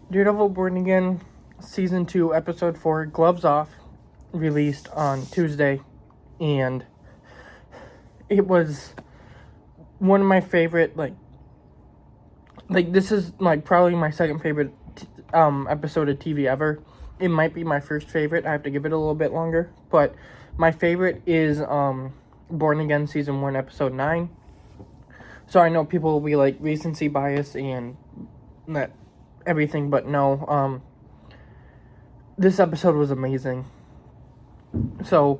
Daredevil Born Again Season 2, Episode 4, Gloves Off, released on Tuesday, and it was one of my favorite, this is, probably my second favorite, episode of TV ever. It might be my first favorite. I have to give it a little bit longer, but my favorite is, Born Again Season 1, Episode 9. So I know people will be like, recency bias and that everything, but no, this episode was amazing. So,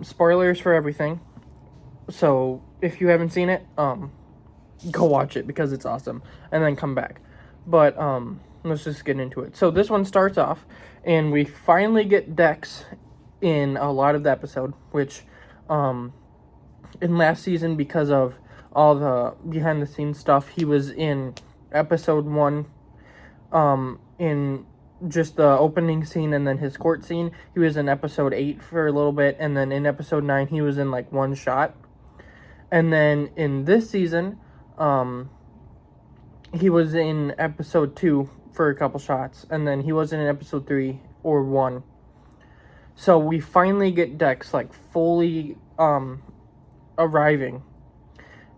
spoilers for everything. So, if you haven't seen it, go watch it because it's awesome. And then come back. But, let's just get into it. So, this one starts off, and we finally get Dex in a lot of the episode, which, in last season, because of all the behind-the-scenes stuff, he was in episode 1, in just the opening scene and then his court scene. He was in episode 8 for a little bit, and then in episode 9 he was in like one shot. And then in this season, he was in episode 2 for a couple shots, and then he wasn't in episode 3 or 1. So we finally get Dex like fully arriving,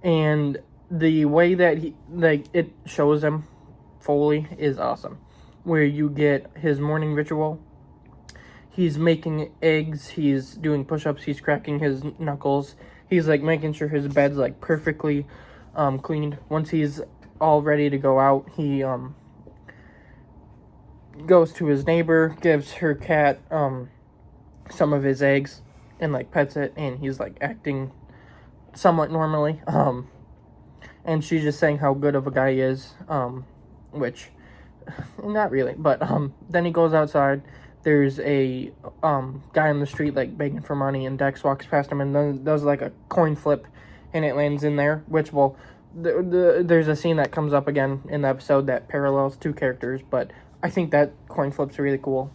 and the way that he it shows him fully is awesome. Where you get his morning ritual. He's making eggs, he's doing push-ups, he's cracking his knuckles. He's like making sure his bed's like perfectly cleaned. Once he's all ready to go out, he goes to his neighbor, gives her cat some of his eggs and like pets it, and he's like acting somewhat normally. And she's just saying how good of a guy he is, which not really, but then he goes outside. There's a guy on the street like begging for money, and Dex walks past him and then does like a coin flip, and it lands in there. Which there's a scene that comes up again in the episode that parallels two characters, but I think that coin flip's really cool.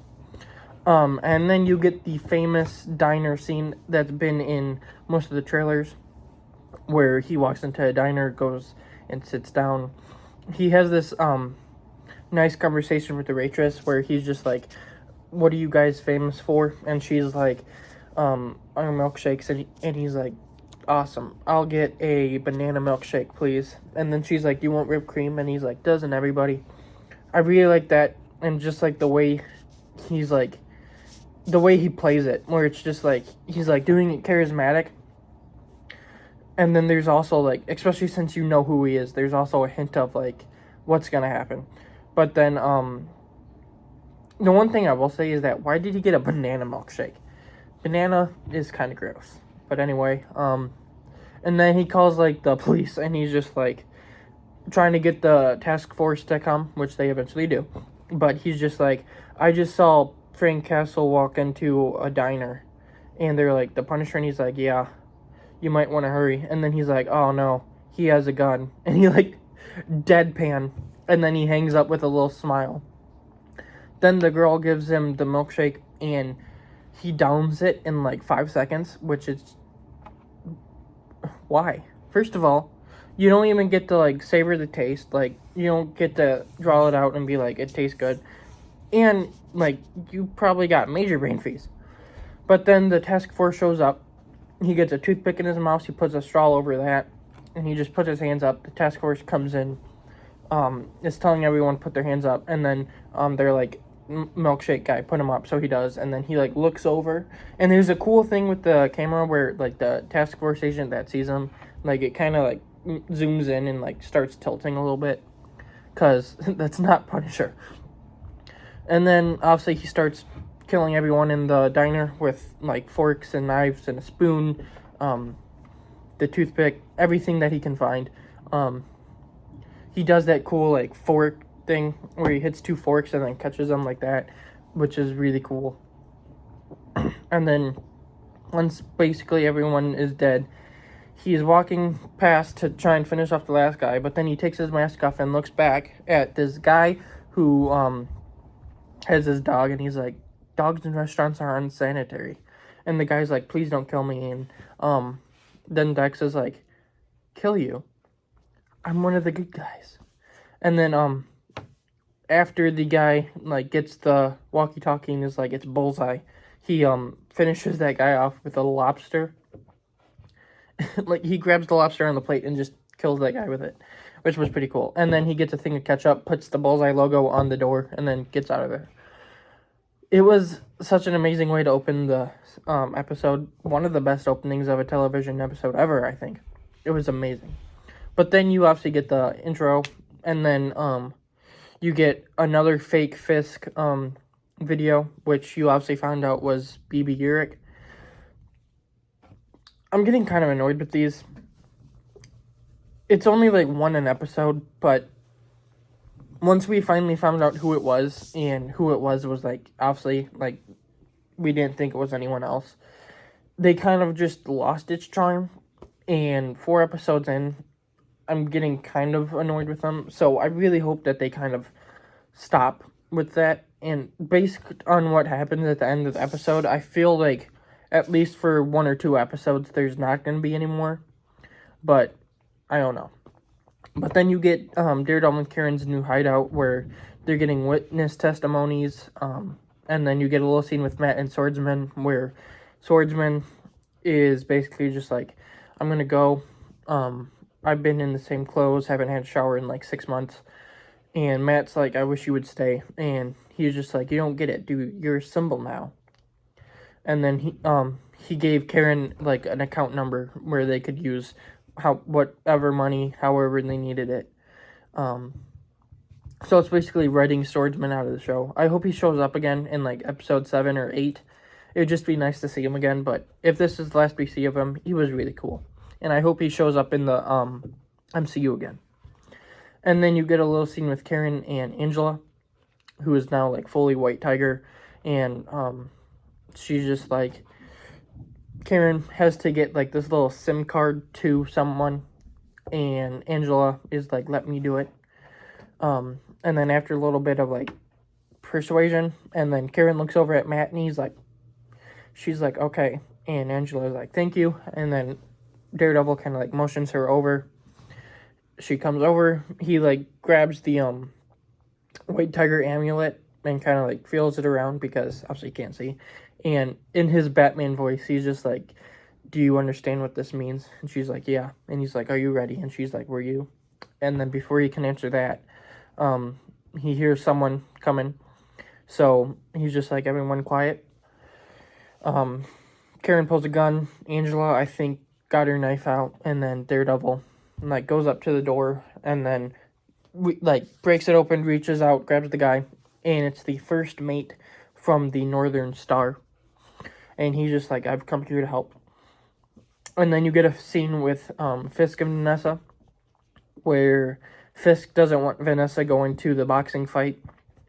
And then you get the famous diner scene that's been in most of the trailers, where he walks into a diner, goes and sits down. He has this nice conversation with the waitress where he's just like, what are you guys famous for? And she's like, our milkshakes. And he's like, awesome, I'll get a banana milkshake, please. And then she's like, you want whipped cream? And he's like, doesn't everybody? I really like that. And just like the way he's like, the way he plays it, where it's just like, he's like doing it charismatic. And then there's also like, especially since you know who he is, there's also a hint of like, what's gonna happen. But then, the one thing I will say is that, why did he get a banana milkshake? Banana is kind of gross. But anyway, and then he calls, like, the police, and he's just, like, trying to get the task force to come, which they eventually do. But he's just like, I just saw Frank Castle walk into a diner, and they're like, the Punisher, and he's like, yeah, you might want to hurry. And then he's like, oh, no, he has a gun. And he, like, deadpan. And then he hangs up with a little smile. Then the girl gives him the milkshake, and he downs it in like 5 seconds, which is... why? First of all, you don't even get to like savor the taste. Like, you don't get to draw it out and be like, it tastes good. And like, you probably got major brain freeze. But then the task force shows up. He gets a toothpick in his mouth. He puts a straw over that, and he just puts his hands up. The task force comes in. Is telling everyone to put their hands up, and then they're like, milkshake guy, put him up. So he does, and then he like looks over, and there's a cool thing with the camera where like the task force agent that sees him, like it kind of like zooms in and like starts tilting a little bit, because that's not Punisher. And then obviously he starts killing everyone in the diner with like forks and knives and a spoon, the toothpick, everything that he can find. He does that cool, like, fork thing where he hits 2 forks and then catches them like that, which is really cool. And then, once basically everyone is dead, he's walking past to try and finish off the last guy, but then he takes his mask off and looks back at this guy who has his dog, and he's like, dogs in restaurants are unsanitary. And the guy's like, please don't kill me. And then Dex is like, kill you? I'm one of the good guys. And then after the guy, like, gets the walkie-talkie and is like, it's Bullseye, he, finishes that guy off with a lobster. Like, he grabs the lobster on the plate and just kills that guy with it, which was pretty cool. And then he gets a thing of ketchup, puts the Bullseye logo on the door, and then gets out of there. It was such an amazing way to open the episode. One of the best openings of a television episode ever, I think. It was amazing. But then you obviously get the intro, and then you get another fake Fisk video, which you obviously found out was BB Urich. I'm getting kind of annoyed with these. It's only like one an episode, but once we finally found out who it was, and who it was like, obviously, like, we didn't think it was anyone else, they kind of just lost its charm. And 4 episodes in, I'm getting kind of annoyed with them. So I really hope that they kind of stop with that. And based on what happens at the end of the episode, I feel like at least for 1 or 2 episodes, there's not going to be any more. But I don't know. But then you get Daredevil and Karen's new hideout, where they're getting witness testimonies. And then you get a little scene with Matt and Swordsman, where Swordsman is basically just like, I'm going to go. I've been in the same clothes, haven't had a shower in like 6 months. And Matt's like, I wish you would stay. And he's just like, you don't get it, dude. You're a symbol now. And then he gave Karen like an account number where they could use whatever money, however they needed it. So it's basically writing Swordsman out of the show. I hope he shows up again in like episode 7 or 8. It would just be nice to see him again. But if this is the last we see of him, he was really cool. And I hope he shows up in the MCU again. And then you get a little scene with Karen and Angela, who is now like fully White Tiger. And she's just like, Karen has to get like this little SIM card to someone. And Angela is like, let me do it. And then after a little bit of like persuasion, and then Karen looks over at Matt and she's like, okay. And Angela's like, thank you. And then Daredevil kind of like motions her over. She comes over. He like grabs the White Tiger amulet and kind of like feels it around, because obviously he can't see. And in his Batman voice, he's just like, do you understand what this means? And she's like, yeah. And he's like, are you ready? And she's like, were you? And then before he can answer that, he hears someone coming. So he's just like, everyone quiet. Karen pulls a gun. Angela, I think, got her knife out. And then Daredevil like goes up to the door and then breaks it open, reaches out, grabs the guy. And it's the first mate from the Northern Star. And he's just like, I've come here to help. And then you get a scene with Fisk and Vanessa, where Fisk doesn't want Vanessa going to the boxing fight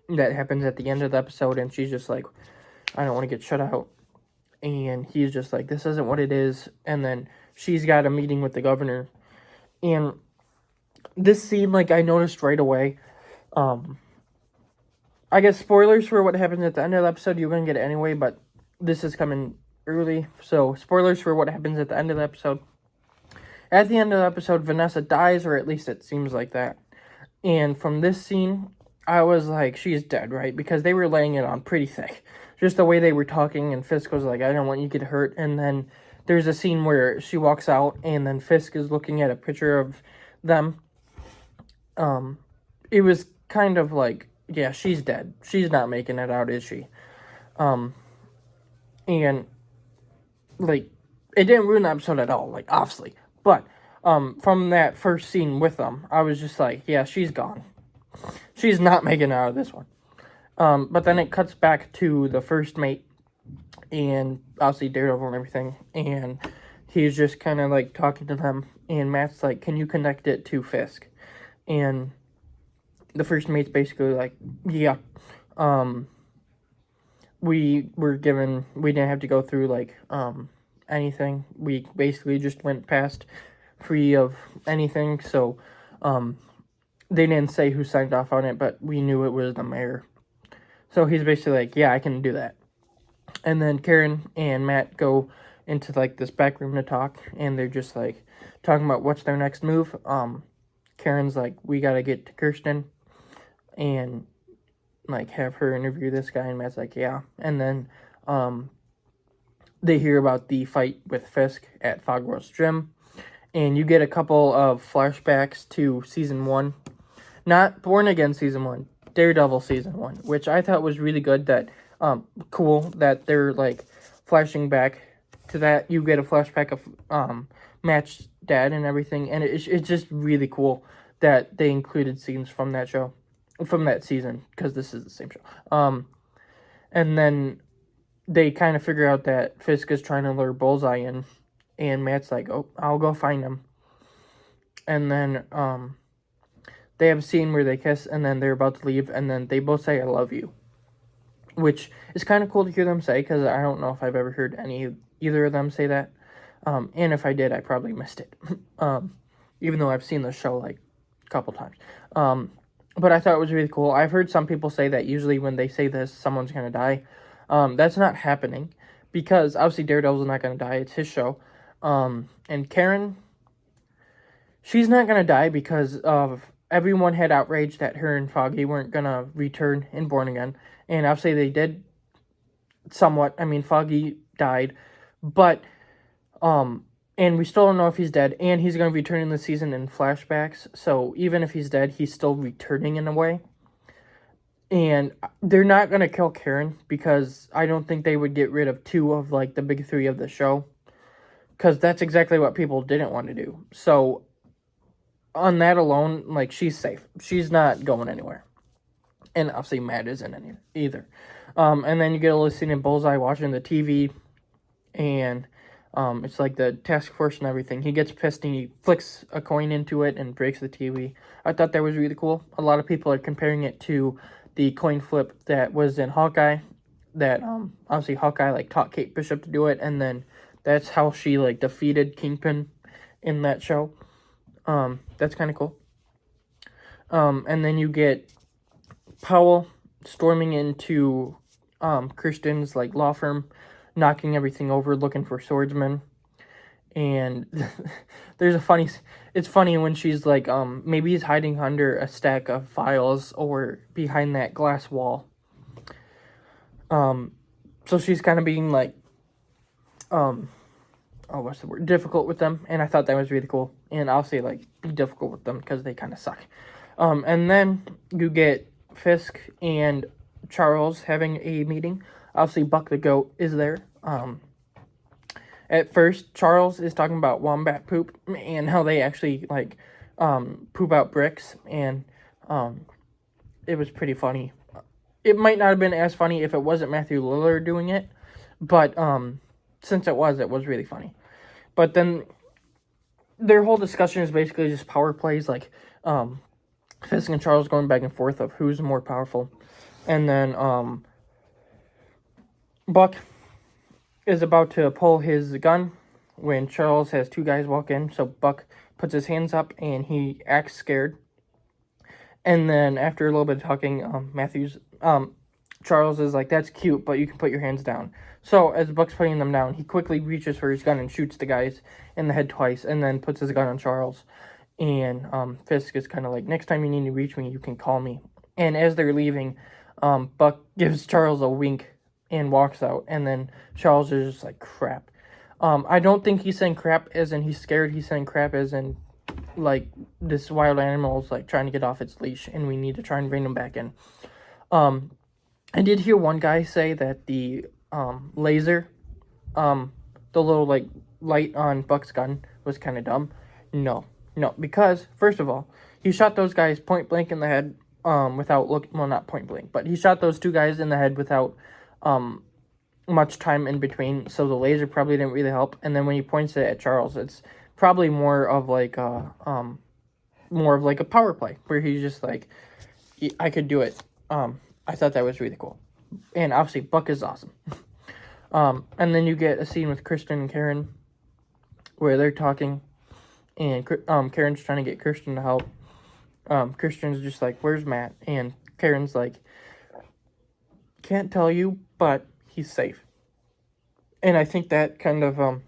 that happens at the end of the episode, and she's just like, I don't want to get shut out. And he's just like, this isn't what it is. And then she's got a meeting with the governor. And this scene, like, I noticed right away. I guess spoilers for what happens at the end of the episode, you're going to get it anyway, but this is coming early. So, spoilers for what happens at the end of the episode. At the end of the episode, Vanessa dies, or at least it seems like that. And from this scene, I was like, she's dead, right? Because they were laying it on pretty thick. Just the way they were talking, and Fisk was like, I don't want you to get hurt. And then there's a scene where she walks out, and then Fisk is looking at a picture of them. It was kind of like, yeah, she's dead. She's not making it out, is she? And, like, it didn't ruin the episode at all, like, obviously. But, from that first scene with them, I was just like, yeah, she's gone. She's not making it out of this one. But then it cuts back to the first mate, and obviously Daredevil and everything, and he's just kind of, like, talking to them, and Matt's like, can you connect it to Fisk? And the first mate's basically like, yeah, we didn't have to go through, like, anything. We basically just went past free of anything, so, they didn't say who signed off on it, but we knew it was the mayor. So he's basically like, yeah, I can do that. And then Karen and Matt go into, like, this back room to talk, and they're just, like, talking about what's their next move. Karen's like, we gotta get to Kirsten. And like have her interview this guy, and Matt's like, yeah. And then they hear about the fight with Fisk at Fogworld's gym, and you get a couple of flashbacks to season 1, not Born Again season 1, Daredevil season 1, which I thought was really good. That cool that they're like flashing back to that. You get a flashback of Matt's dad and everything, and it's just really cool that they included scenes from that show, from that season, because this is the same show. And then they kind of figure out that Fisk is trying to lure Bullseye in, and Matt's like, oh, I'll go find him. And then they have a scene where they kiss, and then they're about to leave, and then they both say, I love you. Which is kind of cool to hear them say, because I don't know if I've ever heard either of them say that. And if I did, I probably missed it. Even though I've seen the show like a couple times. But I thought it was really cool. I've heard some people say that usually when they say this, someone's going to die. That's not happening, because obviously Daredevil's not going to die. It's his show. And Karen, she's not going to die because of everyone had outraged that her and Foggy weren't going to return in Born Again. And obviously they did somewhat. I mean, Foggy died. But, and we still don't know if he's dead. And he's going to be returning this season in flashbacks. So even if he's dead, he's still returning in a way. And they're not going to kill Karen, because I don't think they would get rid of 2 of, like, the big 3 of the show. Because that's exactly what people didn't want to do. So, on that alone, like, she's safe. She's not going anywhere. And obviously Matt isn't either. And then you get a little scene in Bullseye watching the TV. And it's like the task force and everything. He gets pissed and he flicks a coin into it and breaks the TV. I thought that was really cool. A lot of people are comparing it to the coin flip that was in Hawkeye, that obviously Hawkeye like taught Kate Bishop to do it, and then that's how she like defeated Kingpin in that show. That's kind of cool. And then you get Powell storming into Kirsten's like law firm, knocking everything over, looking for swordsmen. And it's funny when she's like, maybe he's hiding under a stack of files or behind that glass wall. So she's kind of being like, what's the word? Difficult with them. And I thought that was really cool. And I'll say like, be difficult with them because they kind of suck. And then you get Fisk and Charles having a meeting. Obviously, Buck the Goat is there. At first, Charles is talking about wombat poop and how they actually, like, poop out bricks, and it was pretty funny. It might not have been as funny if it wasn't Matthew Lillard doing it, but since it was really funny. But then their whole discussion is basically just power plays, like Fisk and Charles going back and forth of who's more powerful. And then Buck is about to pull his gun when Charles has 2 guys walk in. So Buck puts his hands up and he acts scared. And then after a little bit of talking, Charles is like, that's cute, but you can put your hands down. So as Buck's putting them down, he quickly reaches for his gun and shoots the guys in the head twice, and then puts his gun on Charles. And Fisk is kind of like, next time you need to reach me, you can call me. And as they're leaving, Buck gives Charles a wink and walks out, and then Charles is just like, crap. I don't think he's saying crap as in he's scared. He's saying crap as in, like, this wild animal is, like, trying to get off its leash, and we need to try and bring him back in. I did hear one guy say that the laser, the little, like, light on Buck's gun was kind of dumb. No, because, first of all, he shot those guys point blank in the head without well, not point blank, but he shot those 2 guys in the head without much time in between, so the laser probably didn't really help. And then when he points it at Charles, it's probably more of like a power play where he's just like, I could do it. I thought that was really cool, and obviously Buck is awesome. And then you get a scene with Kirsten and Karen where they're talking, and Karen's trying to get Kirsten to help. Kirsten's just like, where's Matt? And Karen's like, can't tell you, but he's safe. And I think that kind of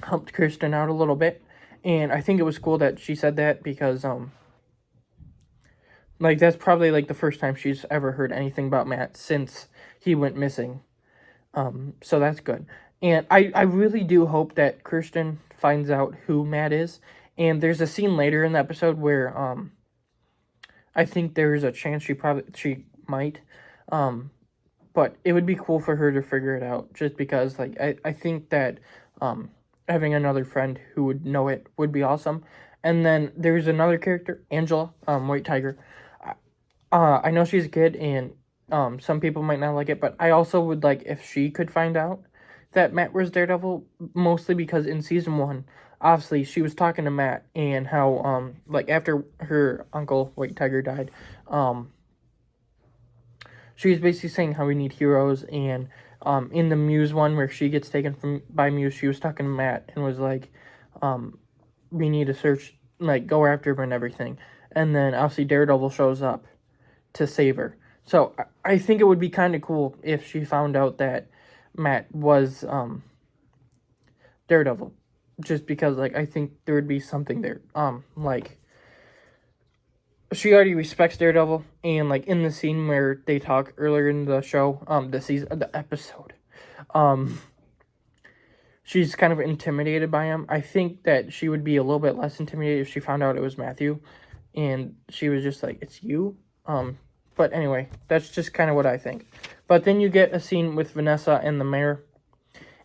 helped Kirsten out a little bit. And I think it was cool that she said that, because Like, that's probably, like, the first time she's ever heard anything about Matt since he went missing. So that's good. And I really do hope that Kirsten finds out who Matt is. And there's a scene later in the episode where, I think there's a chance she might. But it would be cool for her to figure it out, just because, like, I think that, having another friend who would know it would be awesome. And then there's another character, Angela, White Tiger. I know she's a kid, and some people might not like it, but I also would like if she could find out that Matt was Daredevil, mostly because in season 1, obviously she was talking to Matt, and how like after her uncle White Tiger died, she was basically saying how we need heroes, and in the Muse one where she gets taken from by Muse, she was talking to Matt and was like, we need to search, like, go after him and everything. And then obviously Daredevil shows up to save her. So I think it would be kind of cool if she found out that Matt was Daredevil, just because, like, I think there would be something there. Like, she already respects Daredevil, and, like, in the scene where they talk earlier in the show, the episode, she's kind of intimidated by him. I think that she would be a little bit less intimidated if she found out it was Matthew, and she was just like, "It's you." But anyway, that's just kind of what I think. But then you get a scene with Vanessa and the mayor,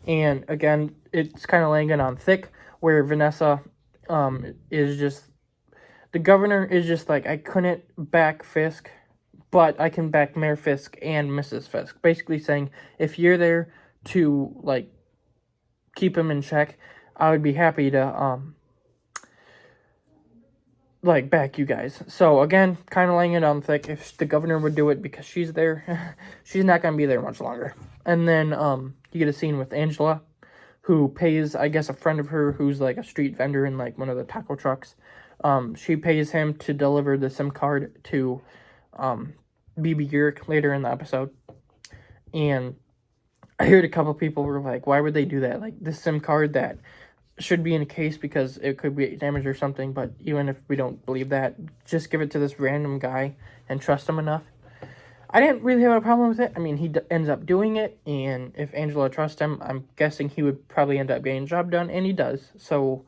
and again, it's kind of laying it on thick, where Vanessa is just, the governor is just like, I couldn't back Fisk, but I can back Mayor Fisk and Mrs. Fisk. Basically saying, if you're there to, like, keep him in check, I would be happy to like, back you guys. So again, kind of laying it on thick. If the governor would do it because she's there, she's not gonna be there much longer. And then you get a scene with Angela, who pays, I guess, a friend of her who's like a street vendor in like one of the taco trucks. She pays him to deliver the SIM card to BB Urich later in the episode. And I heard a couple people were like, why would they do that? Like, this SIM card that should be in a case because it could be damaged or something, but even if we don't believe that, just give it to this random guy and trust him enough. I didn't really have a problem with it. I mean, he ends up doing it, and if Angela trusts him, I'm guessing he would probably end up getting the job done, and he does. So,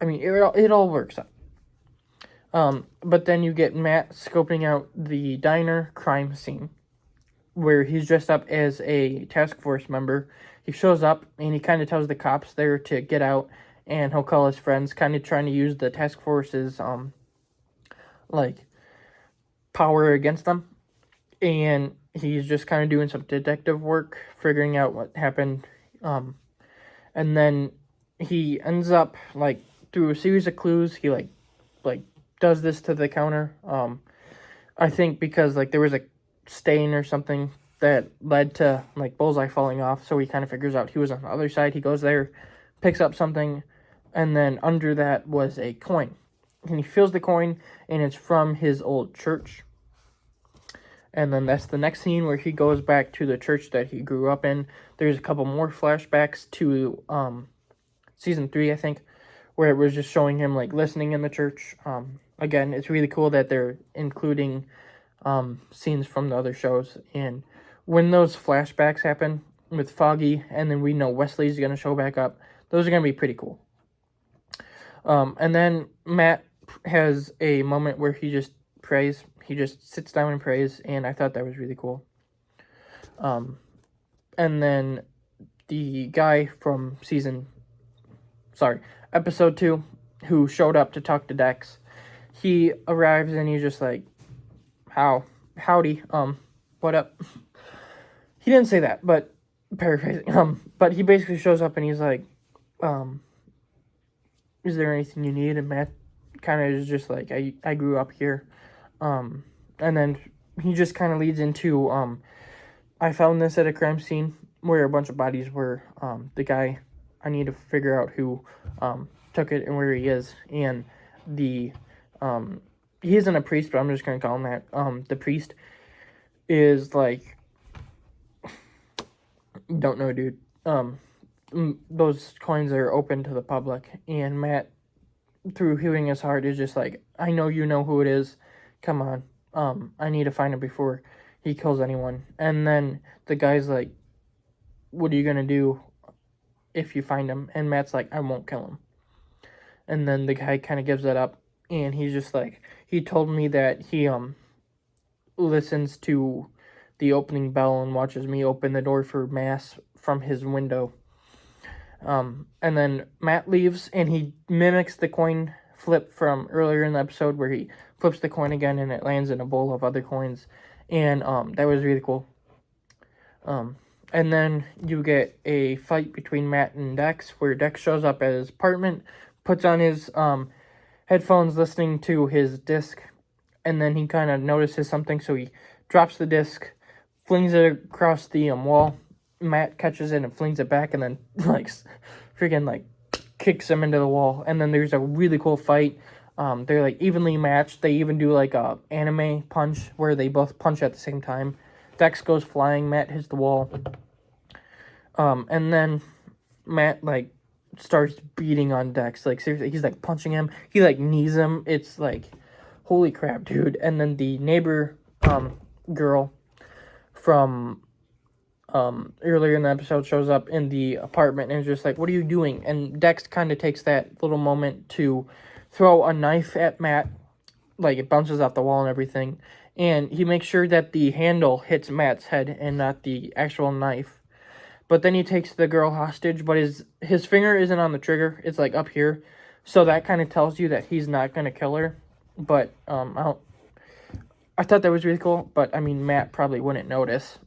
I mean, it all works out. But then you get Matt scoping out the diner crime scene, where he's dressed up as a task force member. He shows up, and he kind of tells the cops there to get out, and he'll call his friends, kind of trying to use the task force's, like, power against them. And he's just kind of doing some detective work, figuring out what happened. And then he ends up, like, through a series of clues, he, like does this to the counter. I think because, like, there was a stain or something that led to, like, Bullseye falling off, so he kind of figures out he was on the other side. He goes there, picks up something, and then under that was a coin. And he feels the coin, and it's from his old church. And then that's the next scene where he goes back to the church that he grew up in. There's a couple more flashbacks to season 3, I think, where it was just showing him, like, listening in the church. Again, it's really cool that they're including scenes from the other shows. And when those flashbacks happen with Foggy, and then we know Wesley's going to show back up, those are going to be pretty cool. And then Matt has a moment where he just prays. He just sits down and prays, and I thought that was really cool. And then the guy from episode 2, who showed up to talk to Dex, he arrives and he's just like, howdy, what up? He didn't say that, but paraphrasing, but he basically shows up and he's like, is there anything you need? And Matt kind of is just like, I grew up here. And then he just kind of leads into, I found this at a crime scene where a bunch of bodies were, the guy, I need to figure out who, took it and where he is. And he isn't a priest, but I'm just going to call him that. The priest is like, don't know, dude. Those coins are open to the public, and Matt, through healing his heart, is just like, I know you know who it is. Come on, I need to find him before he kills anyone. And then the guy's like, what are you gonna do if you find him? And Matt's like, I won't kill him. And then the guy kind of gives that up, and he's just like, he told me that he listens to the opening bell and watches me open the door for mass from his window. And then Matt leaves, and he mimics the coin flip from earlier in the episode where he flips the coin again and it lands in a bowl of other coins. And that was really cool. And then you get a fight between Matt and Dex, where Dex shows up at his apartment, puts on his headphones listening to his disc, and then he kind of notices something, so he drops the disc, flings it across the wall. Matt catches it and flings it back, and then freaking kicks him into the wall. And then there's a really cool fight. They're like evenly matched. They even do like a anime punch where they both punch at the same time. Dex goes flying, Matt hits the wall. And then Matt starts beating on Dex. Like seriously, he's punching him. He knees him. It's holy crap, dude. And then the neighbor girl from earlier in the episode shows up in the apartment and is just like, what are you doing? And Dex kind of takes that little moment to throw a knife at Matt. It bounces off the wall and everything. And he makes sure that the handle hits Matt's head and not the actual knife. But then he takes the girl hostage, but his finger isn't on the trigger. It's up here. So that kind of tells you that he's not going to kill her. But I thought that was really cool. But I mean, Matt probably wouldn't notice.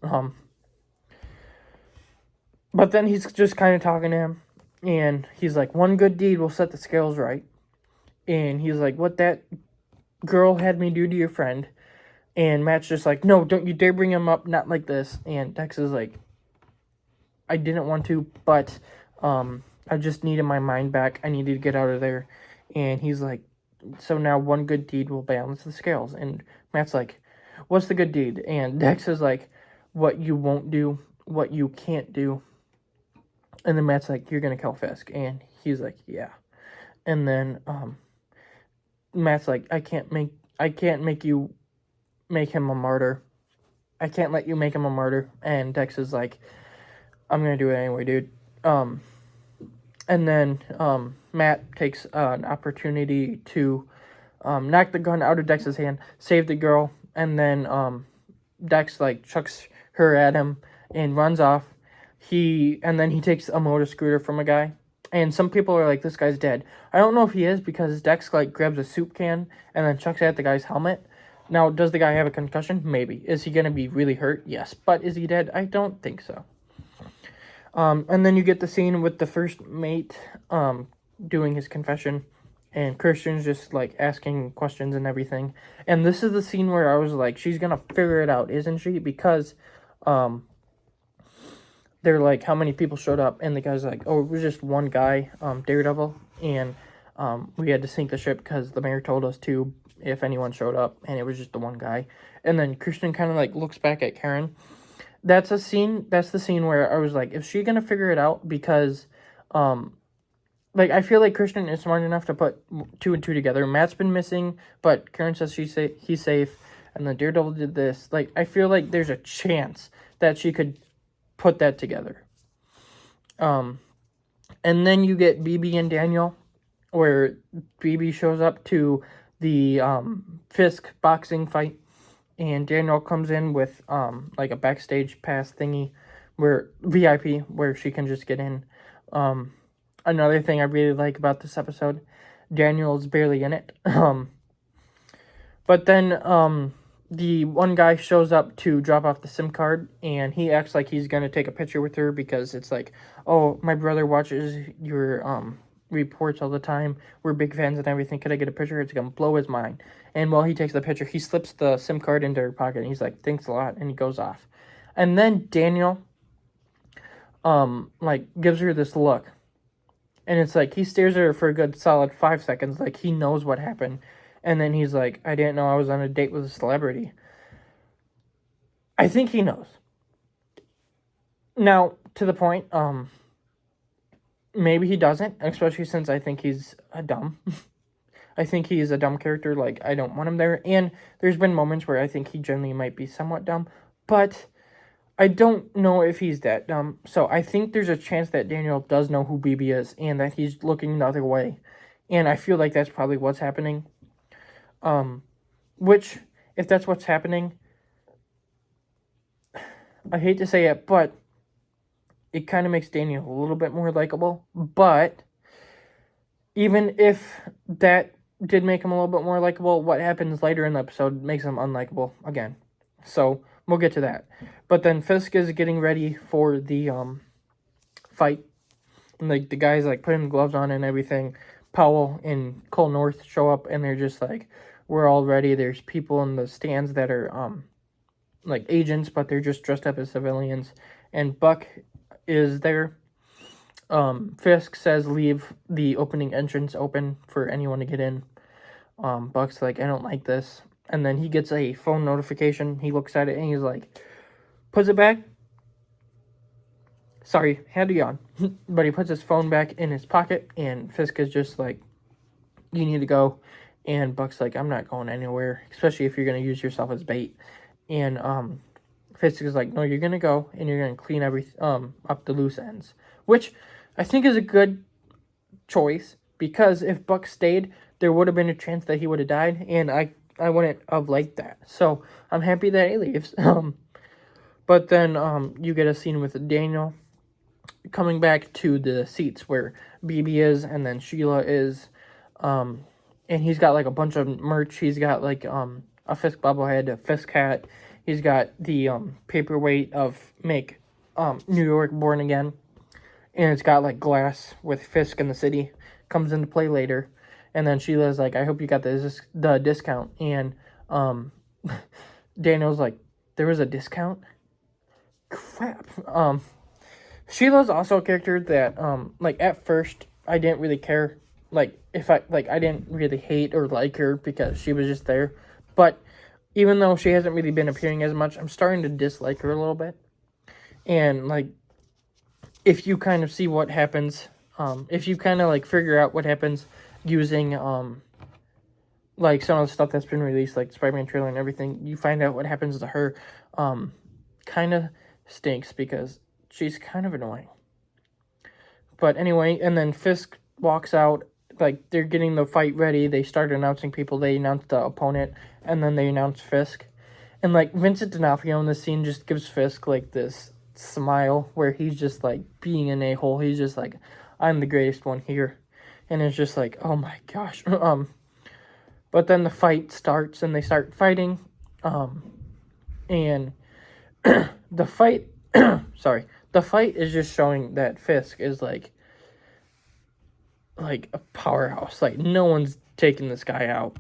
But then he's just kind of talking to him. And he's like, one good deed will set the scales right. And he's like, what that girl had me do to your friend. And Matt's just like, no, don't you dare bring him up, not like this. And Dex is like, I didn't want to, but I just needed my mind back. I needed to get out of there. And he's like, so now one good deed will balance the scales. And Matt's like, what's the good deed? And Dex is like, what you won't do, what you can't do. And then Matt's like, you're going to kill Fisk. And he's like, yeah. And then Matt's like, I can't make you make him a martyr. I can't let you make him a martyr. And Dex is like, I'm gonna do it anyway, dude. And then Matt takes an opportunity to knock the gun out of Dex's hand, save the girl, and then Dex chucks her at him and runs off. And then he takes a motor scooter from a guy. And some people are like, this guy's dead. I don't know if he is, because Dex grabs a soup can and then chucks it at the guy's helmet. Now, does the guy have a concussion? Maybe. Is he going to be really hurt? Yes. But is he dead? I don't think so. And then you get the scene with the first mate doing his confession. And Christian's just, asking questions and everything. And this is the scene where I was like, she's going to figure it out, isn't she? Because they're like, how many people showed up? And the guy's like, oh, it was just one guy, Daredevil. And we had to sink the ship because the mayor told us to if anyone showed up. And it was just the one guy. And then Christian kind of looks back at Karen. That's the scene where I was like, is she going to figure it out? Because, I feel like Christian is smart enough to put 2 and 2 together. Matt's been missing, but Karen says he's safe. And then Daredevil did this. I feel like there's a chance that she could put that together. And then you get BB and Daniel, where BB shows up to the Fisk boxing fight, and Daniel comes in with a backstage pass thingy, where VIP, where she can just get in. Another thing I really like about this episode, Daniel's barely in it. But then the one guy shows up to drop off the SIM card, and he acts like he's going to take a picture with her because it's like, oh, my brother watches your reports all the time. We're big fans and everything. Could I get a picture? It's going to blow his mind. And while he takes the picture, he slips the SIM card into her pocket, and he's like, thanks a lot, and he goes off. And then Daniel, gives her this look. And it's like, he stares at her for a good solid 5 seconds, like he knows what happened. And then he's like, I didn't know I was on a date with a celebrity. I think he knows. Now, to the point, maybe he doesn't, especially since I think he's dumb. I think he's a dumb character. Like, I don't want him there. And there's been moments where I think he generally might be somewhat dumb. But I don't know if he's that dumb. So I think there's a chance that Daniel does know who BB is and that he's looking the other way. And I feel like that's probably what's happening. Which, if that's what's happening, I hate to say it, but it kind of makes Daniel a little bit more likable. But even if that did make him a little bit more likable, what happens later in the episode makes him unlikable again. So we'll get to that. But then Fisk is getting ready for the fight. And like the guys like putting gloves on and everything. Powell and Cole North show up and they're just like, we're all ready. There's people in the stands that are like agents, but they're just dressed up as civilians. And Buck is there. Fisk says leave the opening entrance open for anyone to get in. Buck's like, I don't like this. And then he gets a phone notification. He looks at it and he's like, puts it back. Sorry, had to yawn. But he puts his phone back in his pocket and Fisk is just like, you need to go. And Buck's like, I'm not going anywhere, especially if you're going to use yourself as bait. And Fisk is like, no, you're going to go and you're going to clean up the loose ends. Which I think is a good choice because if Buck stayed, there would have been a chance that he would have died. And I wouldn't have liked that. So I'm happy that he leaves. But then you get a scene with Daniel coming back to the seats where BB is and then Sheila is. And he's got like a bunch of merch. He's got like a Fisk bobblehead, a Fisk hat. He's got the paperweight of Make New York Born Again. And it's got like glass with Fisk in the city. Comes into play later. And then Sheila's like, I hope you got the discount. And Daniel's like, there was a discount? Crap. Sheila's also a character that, like, at first, I didn't really care. Like, I didn't really hate or like her because she was just there. But even though she hasn't really been appearing as much, I'm starting to dislike her a little bit. And, like, if you kind of see what happens, if you kind of, like, figure out what happens using, like, some of the stuff that's been released, like Spider-Man trailer and everything, you find out what happens to her, kind of stinks because she's kind of annoying. But anyway, and then Fisk walks out, like, they're getting the fight ready, they start announcing people, they announce the opponent, and then they announce Fisk. And, like, Vincent D'Onofrio in this scene just gives Fisk, like, this smile where he's just, like, being an a-hole. He's just like, I'm the greatest one here. And it's just like, oh my gosh. But then the fight starts, and they start fighting. And the fight, the fight is just showing that Fisk is, like a powerhouse. Like, no one's taking this guy out.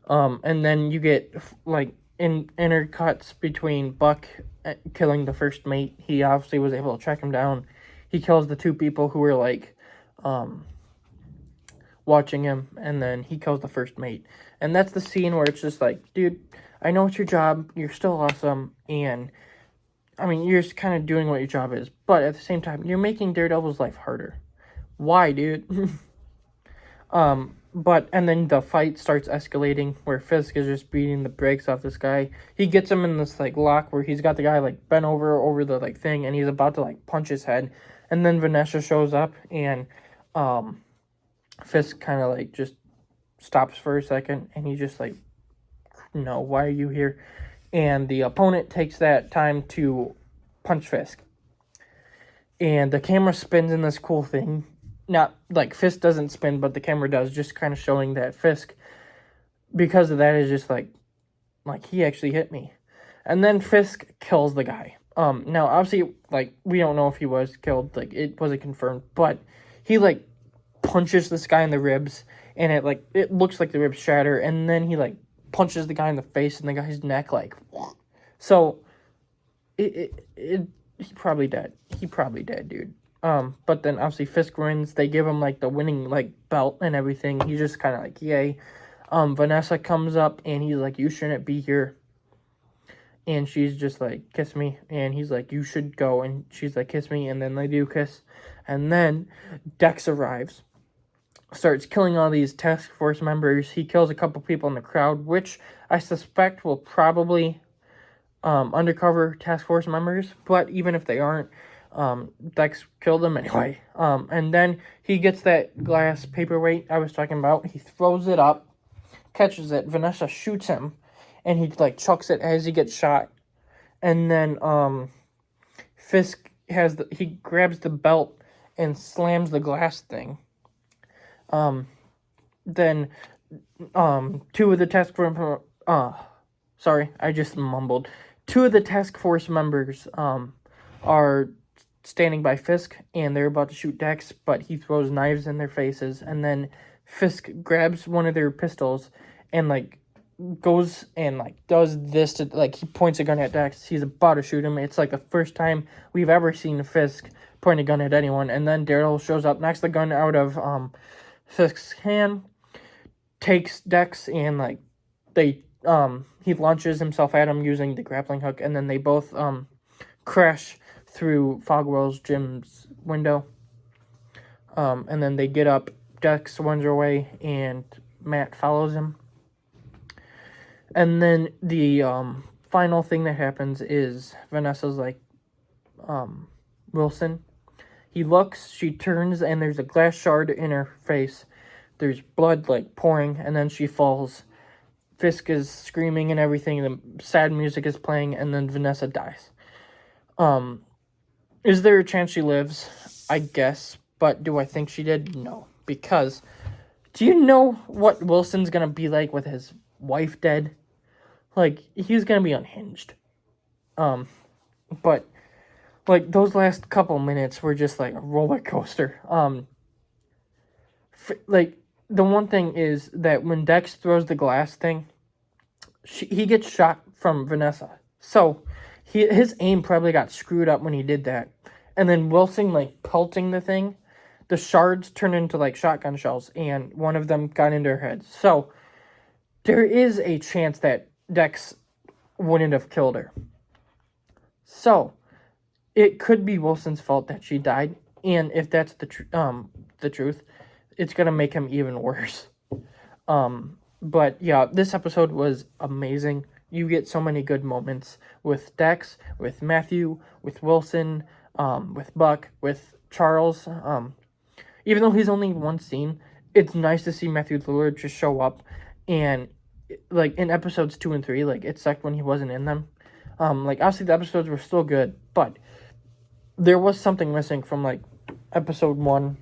And then you get, like, intercuts between Buck killing the first mate. He obviously was able to track him down. He kills the two people who were, like, watching him, and then he kills the first mate. And that's the scene where it's just like, dude, I know it's your job, you're still awesome, and, I mean, you're just kind of doing what your job is, but at the same time, you're making Daredevil's life harder. Why, dude? And then the fight starts escalating, where Fisk is just beating the brakes off this guy. He gets him in this, like, lock where he's got the guy, like, bent over the, like, thing, and he's about to, like, punch his head. And then Vanessa shows up, and, Fisk kind of, like, just stops for a second, and he's just like, no, why are you here? And the opponent takes that time to punch Fisk. And the camera spins in this cool thing. Not, like, Fisk doesn't spin, but the camera does, just kind of showing that Fisk, because of that, is just like, he actually hit me. And then Fisk kills the guy. Now, obviously, like, we don't know if he was killed, like, it wasn't confirmed, but he, like, punches this guy in the ribs, and it looks like the ribs shatter, and then he, like, punches the guy in the face, and the guy's neck, like, so, he probably dead. He probably dead, dude. But then, obviously, Fisk wins. They give him, like, the winning, like, belt and everything. He's just kind of like, yay. Vanessa comes up, and he's like, you shouldn't be here. And she's just like, kiss me. And he's like, you should go. And she's like, kiss me. And then they do kiss. And then Dex arrives. starts killing all these task force members. He kills a couple people in the crowd, which I suspect will probably undercover task force members, but even if they aren't, Dex killed them anyway. And then he gets that glass paperweight I was talking about. He throws it up, catches it. Vanessa shoots him, and he like chucks it as he gets shot. And then Fisk he grabs the belt and slams the glass thing. Then two of the task force sorry, I just mumbled. Two of the task force members are standing by Fisk, and they're about to shoot Dex, but he throws knives in their faces, and then Fisk grabs one of their pistols and like goes and like does this to like he points a gun at Dex. He's about to shoot him. It's like the first time we've ever seen Fisk point a gun at anyone, and then Daredevil shows up, knocks the gun out of Fisk's hand, takes Dex, and like they he launches himself at him using the grappling hook, and then they both crash through Fogwell's gym's window. And then they get up. Dex runs away, and Matt follows him. And then the final thing that happens is Vanessa's like, Wilson. He looks, she turns, and there's a glass shard in her face. There's blood like pouring, and then she falls. Fisk is screaming and everything. The sad music is playing, and then Vanessa dies. Is there a chance she lives? I guess. But do I think she did? No. Because do you know what Wilson's going to be like with his wife dead? Like, he's going to be unhinged. But, like, those last couple minutes were just, like, a roller coaster. Like, the one thing is that when Dex throws the glass thing, he gets shot from Vanessa. So, his aim probably got screwed up when he did that. And then Wilson, like, pelting the thing, the shards turned into, like, shotgun shells, and one of them got into her head. So, there is a chance that Dex wouldn't have killed her. So, it could be Wilson's fault that she died, and if that's the truth, it's gonna make him even worse. But yeah, this episode was amazing. You get so many good moments with Dex, with Matthew, with Wilson, with Buck, with Charles. Even though he's only one scene, it's nice to see Matthew Lillard just show up. And like in episodes 2 and 3, like it sucked when he wasn't in them. Like obviously the episodes were still good, but there was something missing from like episode 1,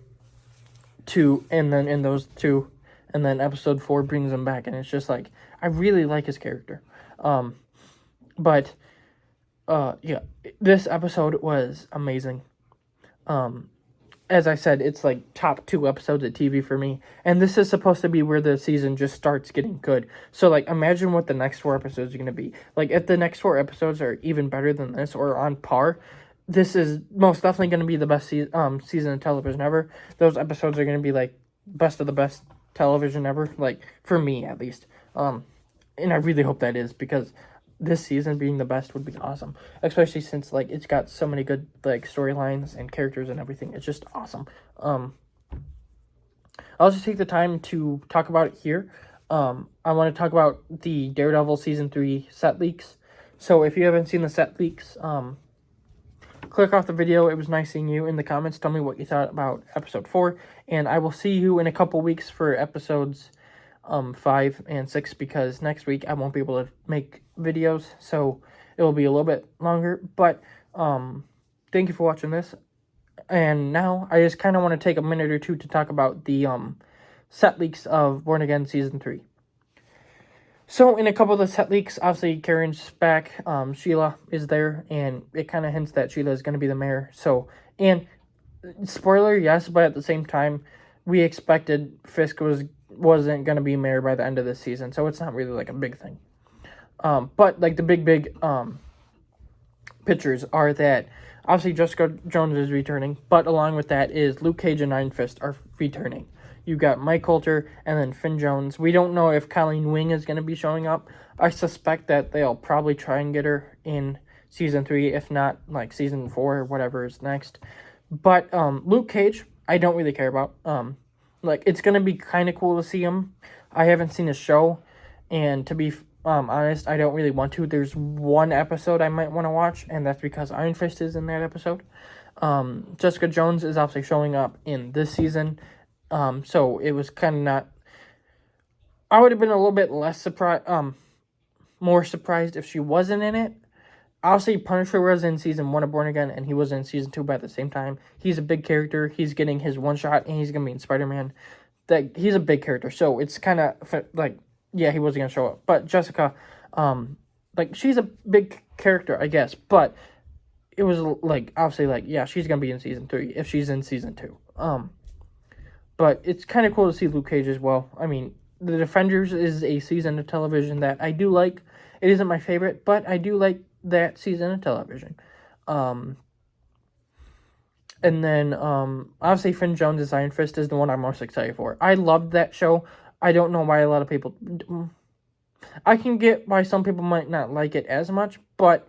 2, and then in those 2, and then episode 4 brings him back, and it's just like I really like his character. But yeah, this episode was amazing. As I said, it's like top 2 episodes of TV for me, and this is supposed to be where the season just starts getting good. So like imagine what the next 4 episodes are going to be. Like if the next 4 episodes are even better than this or on par, this is most definitely going to be the best season of television ever. Those episodes are going to be like best of the best television ever, like for me at least. And I really hope that is, because this season being the best would be awesome, especially since like it's got so many good like storylines and characters and everything. It's just awesome. I'll just take the time to talk about it here. I want to talk about the Daredevil season 3 set leaks. So if you haven't seen the set leaks, click off the video. It was nice seeing you in the comments. Tell me what you thought about episode 4, and I will see you in a couple weeks for episodes 5 and 6, because next week I won't be able to make videos, so it will be a little bit longer. But thank you for watching this, and now I just kind of want to take a minute or two to talk about the set leaks of Born Again season 3. So in a couple of the set leaks, obviously Karen's back, Sheila is there, and it kind of hints that Sheila is going to be the mayor. So, and spoiler, yes, but at the same time, we expected Fisk wasn't going to be mayor by the end of this season, so it's not really like a big thing. But like the big pictures are that obviously Jessica Jones is returning, but along with that is Luke Cage and Iron Fist are returning. You got Mike Coulter and then Finn Jones. We don't know if Colleen Wing is going to be showing up. I suspect that they'll probably try and get her in season 3, if not like season 4 or whatever is next. But Luke Cage, I don't really care about. like, it's gonna be kind of cool to see him. I haven't seen his show, and to be honest, I don't really want to. There's one episode I might want to watch, and that's because Iron Fist is in that episode. Jessica Jones is obviously showing up in this season, so it was kind of not. I would have been a little bit less surprised, more surprised if she wasn't in it. Obviously, Punisher was in season 1 of Born Again, and he was in season 2, but at the same time, he's a big character. He's getting his one shot, and he's gonna be in Spider-Man. That he's a big character, so it's kind of like, yeah, he wasn't gonna show up. But Jessica, like, she's a big character, I guess. But it was like, obviously, like, yeah, she's gonna be in season 3 if she's in season 2. But it's kind of cool to see Luke Cage as well. I mean, The Defenders is a season of television that I do like. It isn't my favorite, but I do like that season of television. And then, obviously, Finn Jones' Iron Fist is the one I'm most excited for. I loved that show. I don't know why a lot of people... I can get why some people might not like it as much, but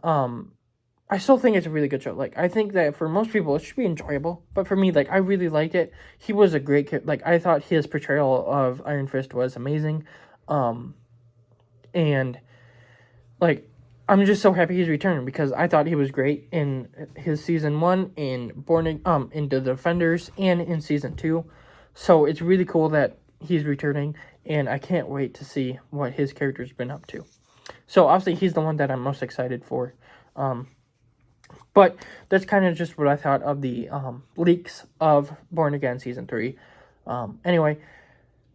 I still think it's a really good show. Like, I think that for most people, it should be enjoyable. But for me, like, I really liked it. He was a great kid. Like, I thought his portrayal of Iron Fist was amazing. And, like, I'm just so happy he's returning because I thought he was great in his season 1, in The Defenders, and in season 2. So it's really cool that he's returning, and I can't wait to see what his character's been up to. So obviously he's the one that I'm most excited for. But that's kind of just what I thought of the leaks of Born Again season 3. Anyway,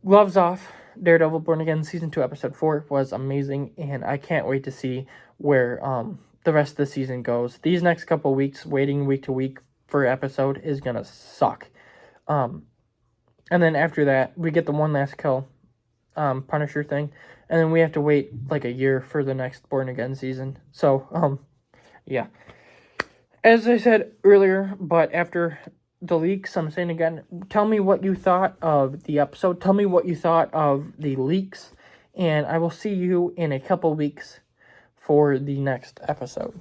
gloves off. Daredevil Born Again season 2 episode 4 was amazing, and I can't wait to see where the rest of the season goes. These next couple weeks, waiting week to week for episode is gonna suck. And then after that, we get the One Last Kill Punisher thing, and then we have to wait like a year for the next Born Again season. So yeah, as I said earlier, but after the leaks, I'm saying again, tell me what you thought of the episode. Tell me what you thought of the leaks, and I will see you in a couple weeks for the next episode.